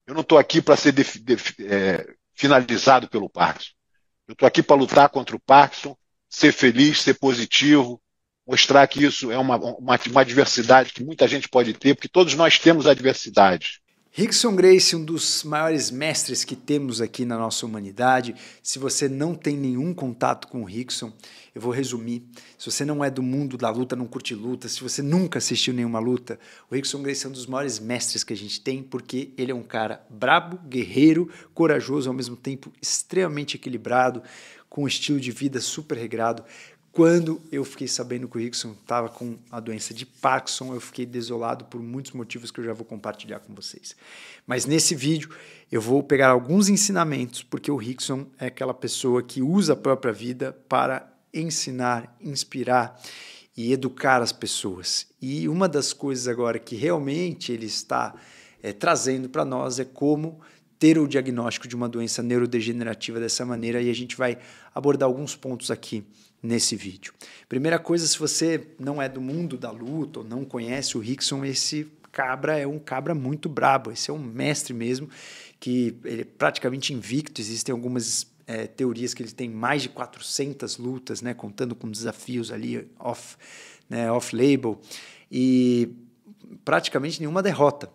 Eu não estou aqui para ser finalizado pelo Parkinson. Eu estou aqui para lutar contra o Parkinson, ser feliz, ser positivo, mostrar que isso é uma diversidade que muita gente pode ter, porque todos nós temos adversidade. Rickson Gracie, um dos maiores mestres que temos aqui na nossa humanidade. Se você não tem nenhum contato com o Rickson, eu vou resumir. Se você não é do mundo da luta, não curte luta, se você nunca assistiu nenhuma luta, o Rickson Gracie é um dos maiores mestres que a gente tem, porque ele é um cara brabo, guerreiro, corajoso, ao mesmo tempo extremamente equilibrado, com um estilo de vida super regrado. Quando eu fiquei sabendo que o Rickson estava com a doença de Parkinson, eu fiquei desolado por muitos motivos que eu já vou compartilhar com vocês. Mas nesse vídeo eu vou pegar alguns ensinamentos, porque o Rickson é aquela pessoa que usa a própria vida para ensinar, inspirar e educar as pessoas. E uma das coisas agora que realmente ele está trazendo para nós é como ter o diagnóstico de uma doença neurodegenerativa dessa maneira, e a gente vai abordar alguns pontos aqui nesse vídeo. Primeira coisa, se você não é do mundo da luta ou não conhece o Rickson, esse cabra é um cabra muito brabo, esse é um mestre mesmo, que ele é praticamente invicto, existem algumas teorias que ele tem mais de 400 lutas, né, contando com desafios ali off-label, e praticamente nenhuma derrota.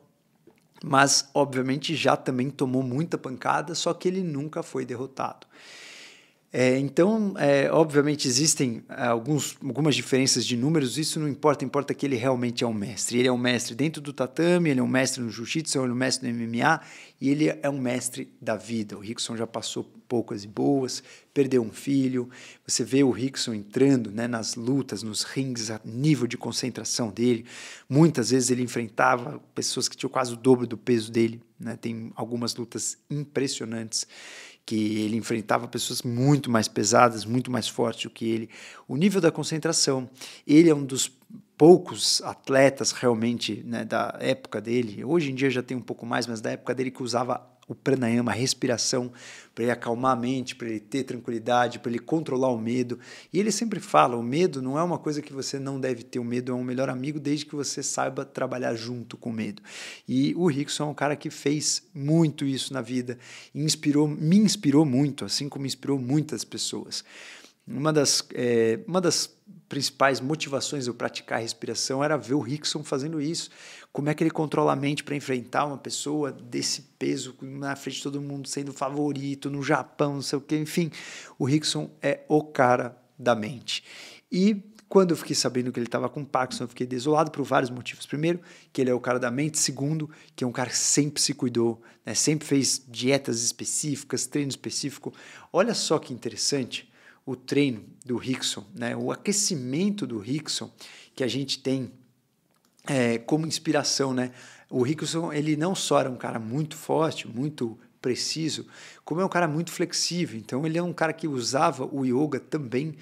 Mas, obviamente, já também tomou muita pancada, só que ele nunca foi derrotado. Então, obviamente, existem algumas diferenças de números, isso não importa, importa que ele realmente é um mestre. Ele é um mestre dentro do tatame, ele é um mestre no jiu-jitsu, ele é um mestre no MMA, e ele é um mestre da vida. O Rickson já passou poucas e boas, perdeu um filho, você vê o Rickson entrando, né, nas lutas, nos rings, a nível de concentração dele. Muitas vezes ele enfrentava pessoas que tinham quase o dobro do peso dele, né? Tem algumas lutas impressionantes que ele enfrentava pessoas muito mais pesadas, muito mais fortes do que ele. O nível da concentração, ele é um dos poucos atletas realmente, né, da época dele, hoje em dia já tem um pouco mais, mas da época dele, que usava o pranayama, a respiração, para ele acalmar a mente, para ele ter tranquilidade, para ele controlar o medo. E ele sempre fala, o medo não é uma coisa que você não deve ter, o medo é um melhor amigo desde que você saiba trabalhar junto com o medo. E o Rickson é um cara que fez muito isso na vida, e me inspirou muito, assim como inspirou muitas pessoas. Uma das principais motivações de eu praticar a respiração era ver o Rickson fazendo isso. Como é que ele controla a mente para enfrentar uma pessoa desse peso na frente de todo mundo, sendo favorito no Japão, não sei o quê. Enfim, o Rickson é o cara da mente. E quando eu fiquei sabendo que ele estava com Parkinson, eu fiquei desolado por vários motivos. Primeiro, que ele é o cara da mente. Segundo, que é um cara que sempre se cuidou, né? Sempre fez dietas específicas, treino específico. Olha só que interessante o treino do Rickson, né? O aquecimento do Rickson que a gente tem como inspiração, né? O Rickson, ele não só era um cara muito forte, muito preciso, como é um cara muito flexível. Então, ele é um cara que usava o yoga também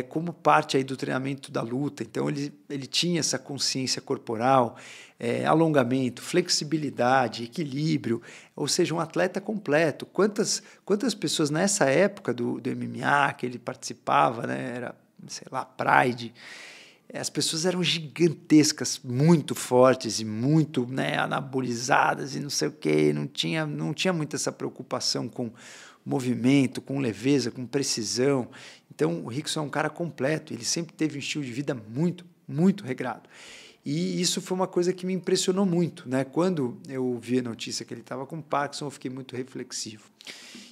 como parte aí do treinamento da luta. Então, ele tinha essa consciência corporal, alongamento, flexibilidade, equilíbrio, ou seja, um atleta completo. Quantas pessoas nessa época do MMA que ele participava, né? Era, sei lá, Pride, as pessoas eram gigantescas, muito fortes e muito, né, anabolizadas e não sei o quê, não tinha muito essa preocupação com movimento, com leveza, com precisão. Então, o Rickson é um cara completo, ele sempre teve um estilo de vida muito, muito regrado. E isso foi uma coisa que me impressionou muito, né? Quando eu vi a notícia que ele estava com Parkinson, eu fiquei muito reflexivo.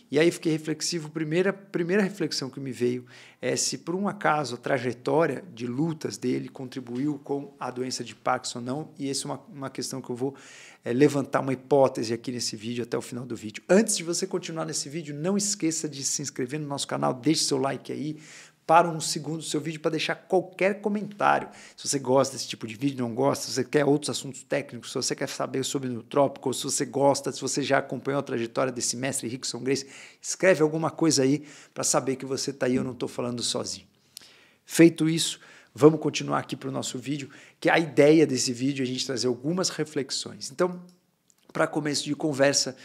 E aí fiquei reflexivo. Primeira reflexão que me veio é se, por um acaso, a trajetória de lutas dele contribuiu com a doença de Parkinson ou não. E essa é uma questão que eu vou levantar uma hipótese aqui nesse vídeo, até o final do vídeo. Antes de você continuar nesse vídeo, não esqueça de se inscrever no nosso canal, deixe seu like aí, para um segundo do seu vídeo para deixar qualquer comentário. Se você gosta desse tipo de vídeo, não gosta, se você quer outros assuntos técnicos, se você quer saber sobre nutrópico, se você gosta, se você já acompanhou a trajetória desse mestre Rickson Gracie, escreve alguma coisa aí para saber que você está aí, eu não estou falando sozinho. Feito isso, vamos continuar aqui para o nosso vídeo, que a ideia desse vídeo é a gente trazer algumas reflexões. Então, para começo de conversa,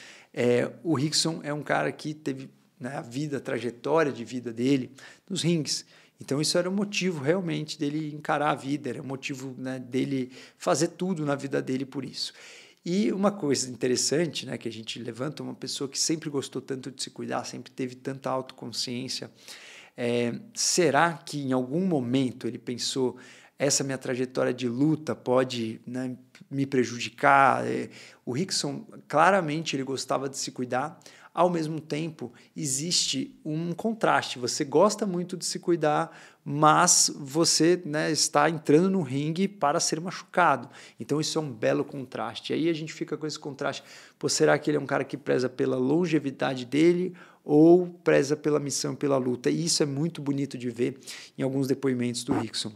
o Rickson é um cara que teve, né, a trajetória de vida dele nos rings. Então, isso era o motivo realmente dele encarar a vida, era o motivo, né, dele fazer tudo na vida dele por isso. E uma coisa interessante, né, que a gente levanta, uma pessoa que sempre gostou tanto de se cuidar, sempre teve tanta autoconsciência, será que em algum momento ele pensou, essa minha trajetória de luta pode, né, me prejudicar? O Rickson, claramente, ele gostava de se cuidar. Ao mesmo tempo, existe um contraste. Você gosta muito de se cuidar, mas você, né, está entrando no ringue para ser machucado. Então, isso é um belo contraste. E aí a gente fica com esse contraste. Pô, será que ele é um cara que preza pela longevidade dele ou preza pela missão, pela luta? E isso é muito bonito de ver em alguns depoimentos do Rickson.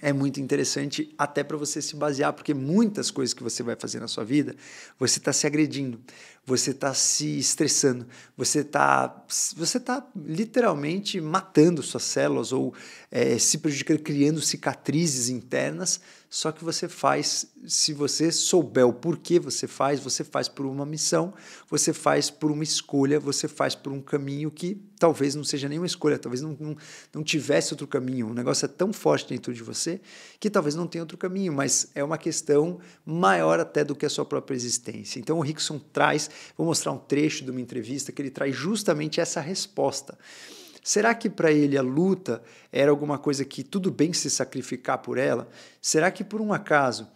É muito interessante até para você se basear, porque muitas coisas que você vai fazer na sua vida, você está se agredindo, você está se estressando, você tá literalmente matando suas células ou se prejudicando, criando cicatrizes internas, só que você faz, se você souber o porquê você faz por uma missão, você faz por uma escolha, você faz por um caminho que talvez não seja nenhuma escolha, talvez não tivesse outro caminho. O negócio é tão forte dentro de você que talvez não tenha outro caminho, mas é uma questão maior até do que a sua própria existência. Então o Rickson traz, vou mostrar um trecho de uma entrevista que ele traz justamente essa resposta. Será que para ele a luta era alguma coisa que tudo bem se sacrificar por ela? Será que por um acaso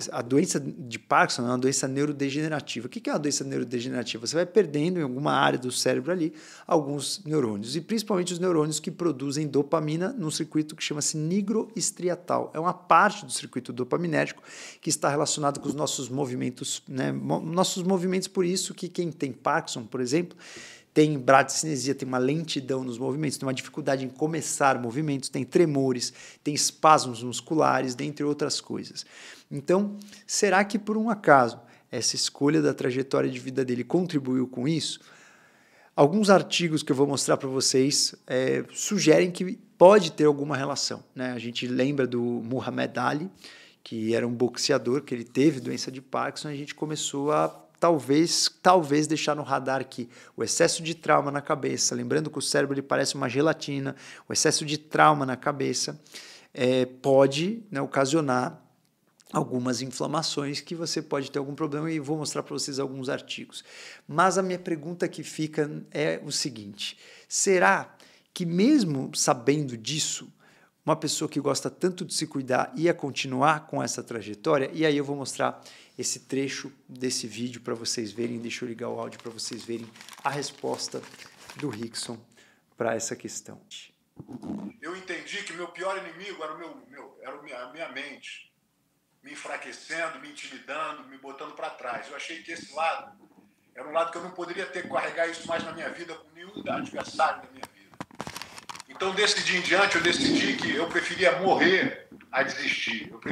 a doença de Parkinson é uma doença neurodegenerativa? O que é uma doença neurodegenerativa? Você vai perdendo em alguma área do cérebro ali alguns neurônios, e principalmente os neurônios que produzem dopamina num circuito que chama-se nigroestriatal. É uma parte do circuito dopaminérgico que está relacionado com os nossos movimentos, né? Nossos movimentos, por isso que quem tem Parkinson, por exemplo, tem bradicinesia, tem uma lentidão nos movimentos, tem uma dificuldade em começar movimentos, tem tremores, tem espasmos musculares, dentre outras coisas. Então, será que por um acaso essa escolha da trajetória de vida dele contribuiu com isso? Alguns artigos que eu vou mostrar para vocês sugerem que pode ter alguma relação, né? A gente lembra do Muhammad Ali, que era um boxeador, que ele teve doença de Parkinson, e a gente começou a talvez deixar no radar que o excesso de trauma na cabeça, lembrando que o cérebro ele parece uma gelatina, o excesso de trauma na cabeça pode, né, ocasionar algumas inflamações que você pode ter algum problema, e vou mostrar para vocês alguns artigos. Mas a minha pergunta que fica é o seguinte: será que mesmo sabendo disso, uma pessoa que gosta tanto de se cuidar ia continuar com essa trajetória? E aí eu vou mostrar esse trecho desse vídeo para vocês verem. Deixa eu ligar o áudio para vocês verem a resposta do Rickson para essa questão. Eu entendi que meu pior inimigo era a minha mente, me enfraquecendo, me intimidando, me botando para trás. Eu achei que esse lado era um lado que eu não poderia ter que carregar isso mais na minha vida com nenhum adversário da minha vida. Então, desse dia em diante, eu decidi que eu preferia morrer a desistir. Porque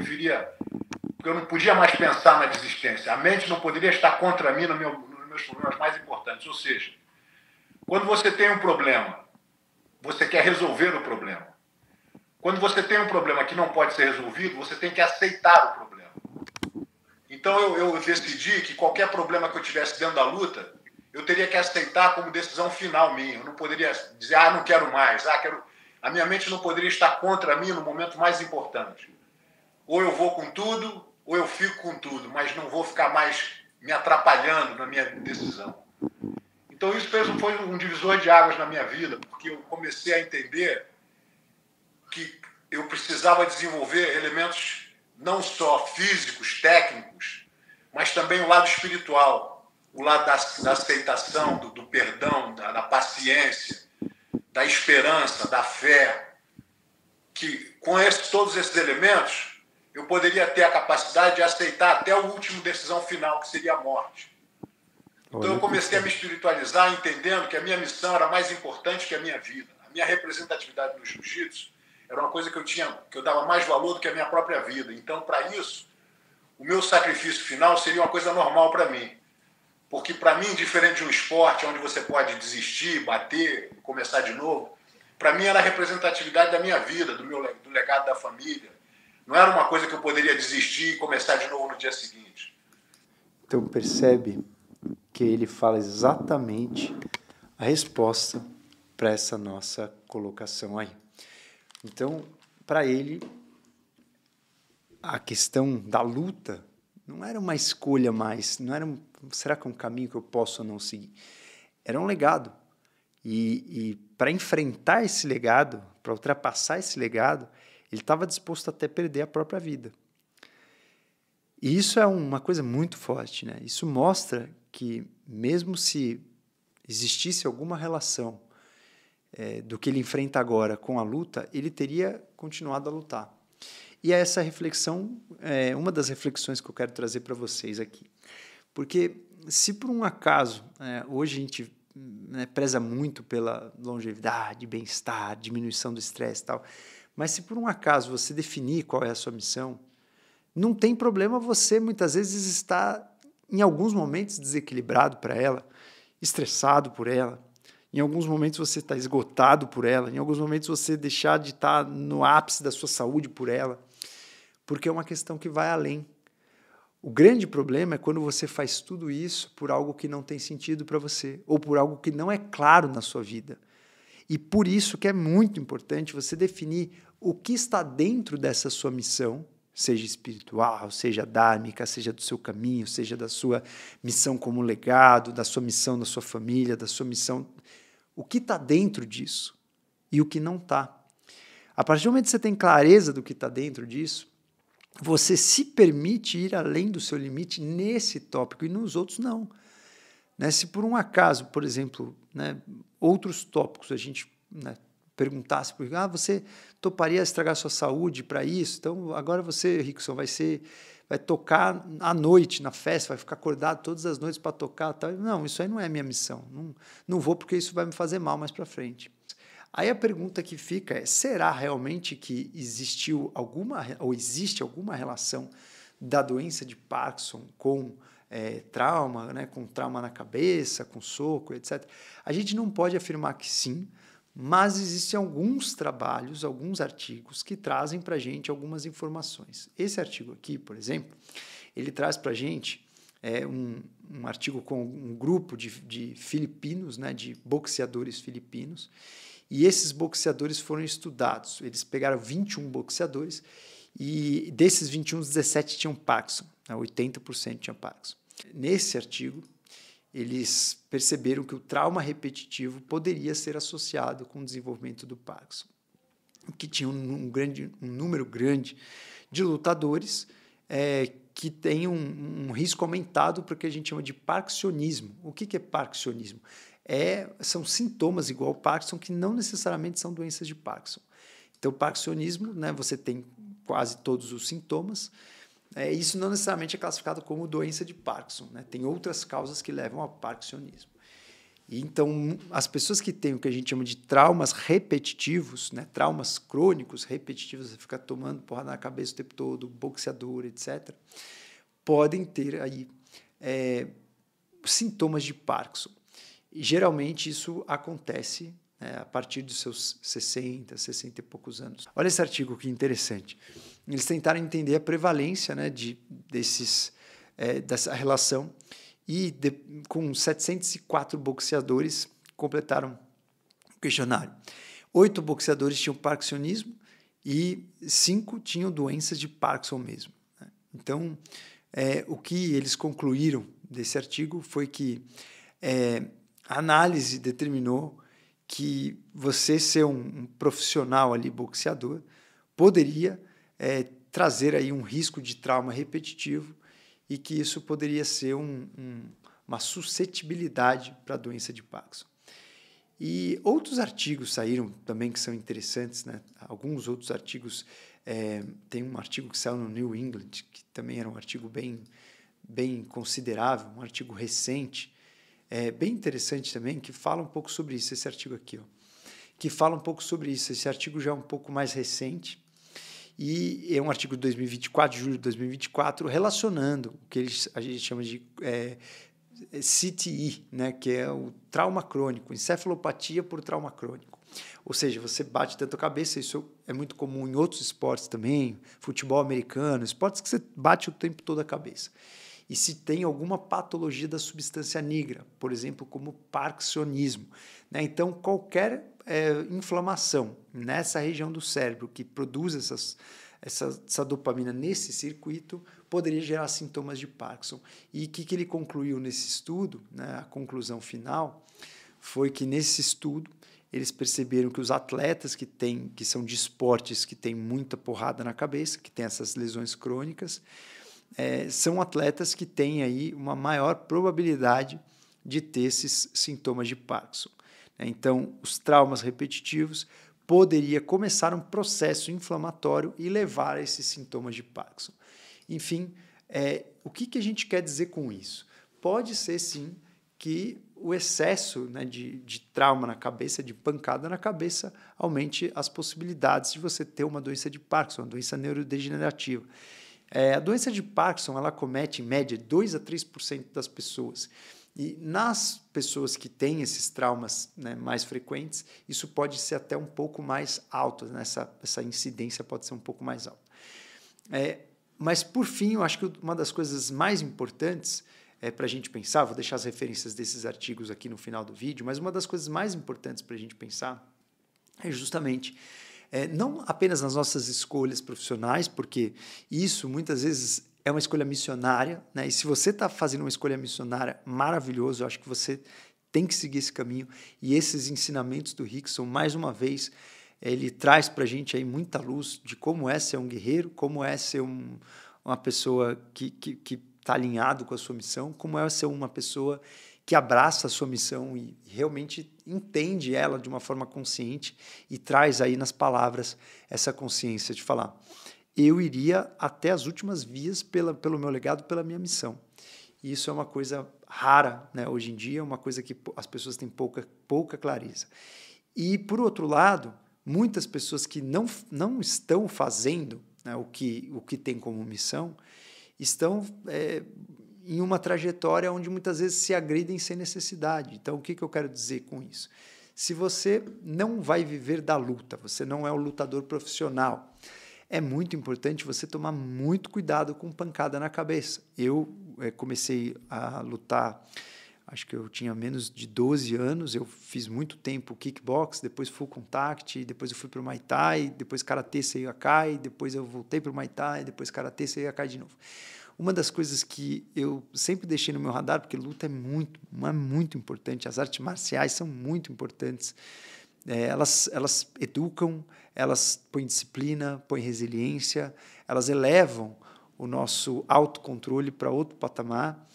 eu não podia mais pensar na desistência. A mente não poderia estar contra mim nos meus problemas mais importantes. Ou seja, quando você tem um problema, você quer resolver o problema. Quando você tem um problema que não pode ser resolvido, você tem que aceitar o problema. Então, eu decidi que qualquer problema que eu tivesse dentro da luta, eu teria que aceitar como decisão final minha. Eu não poderia dizer, não quero mais, quero... A minha mente não poderia estar contra mim no momento mais importante. Ou eu vou com tudo, ou eu fico com tudo, mas não vou ficar mais me atrapalhando na minha decisão. Então isso foi um divisor de águas na minha vida, porque eu comecei a entender que eu precisava desenvolver elementos não só físicos, técnicos, mas também o lado espiritual, o lado da aceitação, do perdão, da paciência, da esperança, da fé, que com todos esses elementos eu poderia ter a capacidade de aceitar até a última decisão final, que seria a morte. Então eu comecei a me espiritualizar, entendendo que a minha missão era mais importante que a minha vida. A minha representatividade no jiu-jitsu era uma coisa que eu dava mais valor do que a minha própria vida. Então, para isso, o meu sacrifício final seria uma coisa normal para mim. Porque, para mim, diferente de um esporte onde você pode desistir, bater, começar de novo, para mim era a representatividade da minha vida, do legado da família. Não era uma coisa que eu poderia desistir e começar de novo no dia seguinte. Então, percebe que ele fala exatamente a resposta para essa nossa colocação aí. Então, para ele, a questão da luta não era uma escolha mais, não era será que é um caminho que eu posso ou não seguir? Era um legado. E para enfrentar esse legado, para ultrapassar esse legado, ele estava disposto até perder a própria vida. E isso é uma coisa muito forte, né? Isso mostra que mesmo se existisse alguma relação do que ele enfrenta agora com a luta, ele teria continuado a lutar. E essa reflexão é uma das reflexões que eu quero trazer para vocês aqui. Porque se por um acaso, hoje a gente preza muito pela longevidade, bem-estar, diminuição do estresse e tal, mas se por um acaso você definir qual é a sua missão, não tem problema você muitas vezes estar, em alguns momentos, desequilibrado para ela, estressado por ela, em alguns momentos você está esgotado por ela, em alguns momentos você deixar de estar no ápice da sua saúde por ela, porque é uma questão que vai além. O grande problema é quando você faz tudo isso por algo que não tem sentido para você, ou por algo que não é claro na sua vida. E por isso que é muito importante você definir o que está dentro dessa sua missão, seja espiritual, seja dármica, seja do seu caminho, seja da sua missão como legado, da sua missão na sua família, da sua missão. O que está dentro disso e o que não está. A partir do momento que você tem clareza do que está dentro disso, você se permite ir além do seu limite nesse tópico e nos outros não. Né? Se por um acaso, por exemplo, outros tópicos a gente perguntasse, você toparia estragar sua saúde para isso? Então agora você, Rickson, vai tocar à noite na festa, vai ficar acordado todas as noites para tocar. Tal. Não, isso aí não é minha missão. Não vou porque isso vai me fazer mal mais para frente. Aí a pergunta que fica é, será realmente que existiu ou existe alguma relação da doença de Parkinson com trauma, com trauma na cabeça, com soco, etc. A gente não pode afirmar que sim, mas existem alguns trabalhos, alguns artigos que trazem para a gente algumas informações. Esse artigo aqui, por exemplo, ele traz para a gente um artigo com um grupo de filipinos, de boxeadores filipinos, e esses boxeadores foram estudados. Eles pegaram 21 boxeadores e desses 21, 17 tinham Parkinson, 80% tinham Parkinson. Nesse artigo, eles perceberam que o trauma repetitivo poderia ser associado com o desenvolvimento do Parkinson, que tinha um número grande de lutadores que têm um risco aumentado para o que a gente chama de parkinsonismo. O que é parkinsonismo? São sintomas igual ao Parkinson que não necessariamente são doenças de Parkinson. Então, o parkinsonismo, você tem quase todos os sintomas. Isso não necessariamente é classificado como doença de Parkinson. Tem outras causas que levam ao parkinsonismo. E, então, as pessoas que têm o que a gente chama de traumas repetitivos, traumas crônicos repetitivos, você fica tomando porrada na cabeça o tempo todo, boxeador, etc., podem ter aí sintomas de Parkinson. E, geralmente, isso acontece a partir dos seus 60 e poucos anos. Olha esse artigo que interessante. Eles tentaram entender a prevalência dessa relação e, com 704 boxeadores, completaram o questionário. 8 boxeadores tinham parkinsonismo e 5 tinham doenças de Parkinson mesmo. Então, o que eles concluíram desse artigo foi que a análise determinou que você ser um profissional ali, boxeador, poderia trazer aí um risco de trauma repetitivo e que isso poderia ser uma suscetibilidade para a doença de Parkinson. E outros artigos saíram também que são interessantes, Alguns outros artigos, tem um artigo que saiu no New England, que também era um artigo bem considerável, um artigo recente, bem interessante também, que fala um pouco sobre isso, esse artigo aqui, que fala um pouco sobre isso. Esse artigo já é um pouco mais recente, e é um artigo de 2024, de julho de 2024, relacionando o que a gente chama de CTE, que é o trauma crônico, encefalopatia por trauma crônico. Ou seja, você bate tanto a cabeça, isso é muito comum em outros esportes também, futebol americano, esportes que você bate o tempo todo a cabeça. E se tem alguma patologia da substância nigra, por exemplo, como parkinsonismo. Então, qualquer inflamação nessa região do cérebro que produz essa dopamina nesse circuito poderia gerar sintomas de Parkinson. E o que ele concluiu nesse estudo, né, a conclusão final, foi que nesse estudo eles perceberam que os atletas que são de esportes que têm muita porrada na cabeça, que têm essas lesões crônicas, são atletas que têm aí uma maior probabilidade de ter esses sintomas de Parkinson. Então, os traumas repetitivos poderia começar um processo inflamatório e levar a esses sintomas de Parkinson. Enfim, o que a gente quer dizer com isso? Pode ser, sim, que o excesso, né, de trauma na cabeça, de pancada na cabeça, aumente as possibilidades de você ter uma doença de Parkinson, uma doença neurodegenerativa. A doença de Parkinson, ela comete, em média, 2 a 3% das pessoas. E nas pessoas que têm esses traumas, né, mais frequentes, isso pode ser até um pouco mais alto, né? Essa incidência pode ser um pouco mais alta. Mas, por fim, eu acho que uma das coisas mais importantes para a gente pensar, vou deixar as referências desses artigos aqui no final do vídeo, mas uma das coisas mais importantes para a gente pensar é justamente não apenas nas nossas escolhas profissionais, porque isso muitas vezes é uma escolha missionária, né? E se você está fazendo uma escolha missionária, maravilhoso, eu acho que você tem que seguir esse caminho. E esses ensinamentos do Rickson, mais uma vez, ele traz para a gente aí muita luz de como é ser um guerreiro, como é ser uma pessoa que está alinhado com a sua missão, como é ser uma pessoa que abraça a sua missão e realmente entende ela de uma forma consciente e traz aí nas palavras essa consciência de falar: eu iria até as últimas vias pelo meu legado, pela minha missão. E isso é uma coisa rara, né? Hoje em dia, é uma coisa que as pessoas têm pouca clareza. E, por outro lado, muitas pessoas que não estão fazendo, né, o que tem como missão, estão em uma trajetória onde muitas vezes se agridem sem necessidade. Então, o que eu quero dizer com isso? Se você não vai viver da luta, você não é um lutador profissional, é muito importante você tomar muito cuidado com pancada na cabeça. Eu comecei a lutar, acho que eu tinha menos de 12 anos, eu fiz muito tempo kickbox, depois full contact, depois eu fui para o Muay Thai, depois Karatê Seiyakai, depois eu voltei para o Muay Thai, depois Karatê Seiyakai de novo. Uma das coisas que eu sempre deixei no meu radar, porque luta é muito importante, as artes marciais são muito importantes, elas educam, elas põem disciplina, põem resiliência, elas elevam o nosso autocontrole para outro patamar.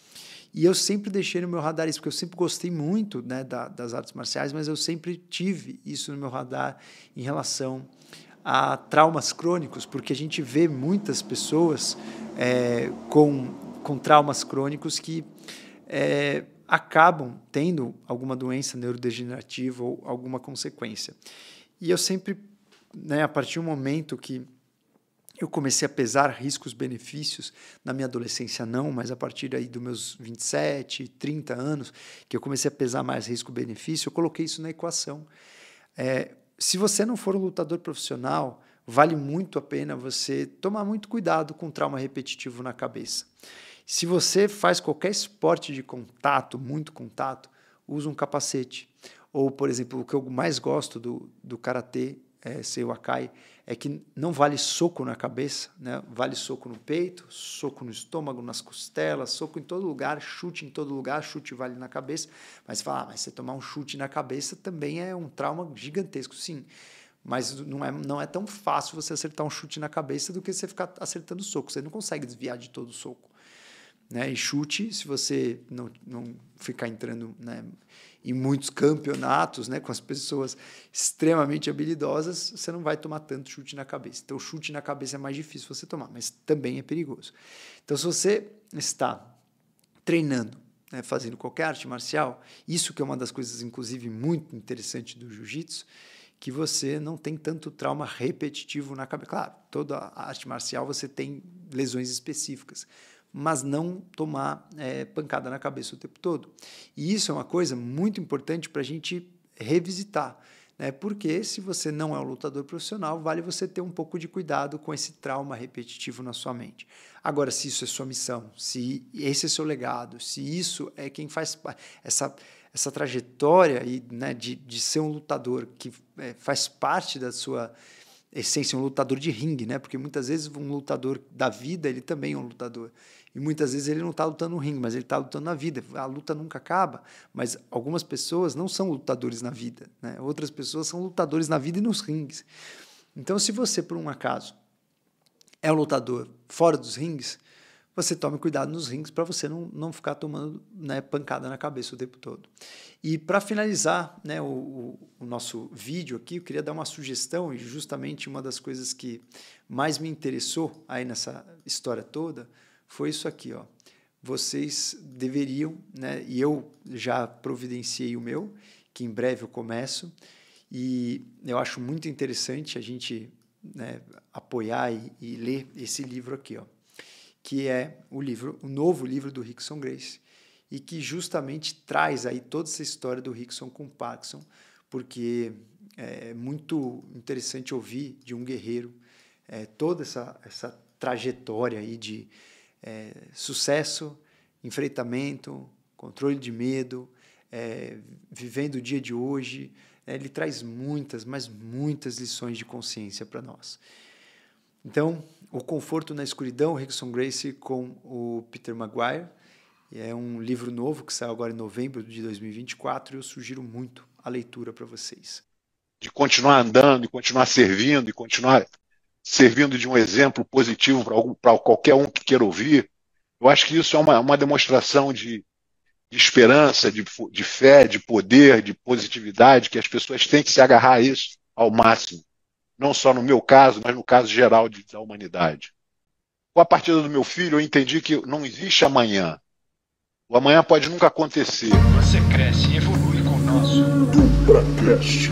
E eu sempre deixei no meu radar isso, porque eu sempre gostei muito, né, das artes marciais, mas eu sempre tive isso no meu radar em relação a traumas crônicos, porque a gente vê muitas pessoas com traumas crônicos que acabam tendo alguma doença neurodegenerativa ou alguma consequência. E eu sempre, né, a partir do momento que eu comecei a pesar riscos-benefícios, na minha adolescência não, mas a partir aí dos meus 27, 30 anos, que eu comecei a pesar mais risco-benefício, eu coloquei isso na equação. Se você não for um lutador profissional, vale muito a pena você tomar muito cuidado com trauma repetitivo na cabeça. Se você faz qualquer esporte de contato, muito contato, usa um capacete. Ou, por exemplo, o que eu mais gosto do Karatê Seiyakai é que não vale soco na cabeça, né? Vale soco no peito, soco no estômago, nas costelas, soco em todo lugar, chute em todo lugar, chute vale na cabeça. Mas você fala, mas você tomar um chute na cabeça também é um trauma gigantesco, sim. Mas não é tão fácil você acertar um chute na cabeça do que você ficar acertando soco. Você não consegue desviar de todo o soco. Né? E chute, se você não ficar entrando, né, em muitos campeonatos, né, com as pessoas extremamente habilidosas, você não vai tomar tanto chute na cabeça. Então, o chute na cabeça é mais difícil você tomar, mas também é perigoso. Então, se você está treinando, né, fazendo qualquer arte marcial, isso que é uma das coisas, inclusive, muito interessante do jiu-jitsu, que você não tem tanto trauma repetitivo na cabeça. Claro, toda a arte marcial você tem lesões específicas, mas não tomar pancada na cabeça o tempo todo. E isso é uma coisa muito importante para a gente revisitar, né? Porque se você não é um lutador profissional, vale você ter um pouco de cuidado com esse trauma repetitivo na sua mente. Agora, se isso é sua missão, se esse é seu legado, se isso é quem faz essa trajetória aí, né, de ser um lutador que faz parte da sua essência, um lutador de ringue, né? Porque muitas vezes um lutador da vida, ele também é um lutador. E muitas vezes ele não está lutando no ringue, mas ele está lutando na vida. A luta nunca acaba, mas algumas pessoas não são lutadores na vida, né? Outras pessoas são lutadores na vida e nos ringues. Então, se você, por um acaso, é um lutador fora dos ringues, você tome cuidado nos rings para você não ficar tomando, né, pancada na cabeça o tempo todo. E para finalizar, né, o nosso vídeo aqui, eu queria dar uma sugestão, e justamente uma das coisas que mais me interessou aí nessa história toda foi isso aqui, ó. Vocês deveriam, né, e eu já providenciei o meu, que em breve eu começo, e eu acho muito interessante a gente, né, apoiar e ler esse livro aqui, ó, que é o novo livro do Rickson Gracie, e que justamente traz aí toda essa história do Rickson com Parkinson, porque é muito interessante ouvir de um guerreiro toda essa trajetória aí de sucesso, enfrentamento, controle de medo, vivendo o dia de hoje. Ele traz muitas, mas muitas lições de consciência para nós. Então, O Conforto na Escuridão, Rickson Gracie com o Peter Maguire. É um livro novo que saiu agora em novembro de 2024 e eu sugiro muito a leitura para vocês. De continuar andando, e continuar servindo, e continuar servindo de um exemplo positivo para qualquer um que queira ouvir. Eu acho que isso é uma demonstração de esperança, de fé, de poder, de positividade, que as pessoas têm que se agarrar a isso ao máximo. Não só no meu caso, mas no caso geral da humanidade. Com a partida do meu filho, eu entendi que não existe amanhã. O amanhã pode nunca acontecer. Você cresce e evolui com o nosso DupraCast.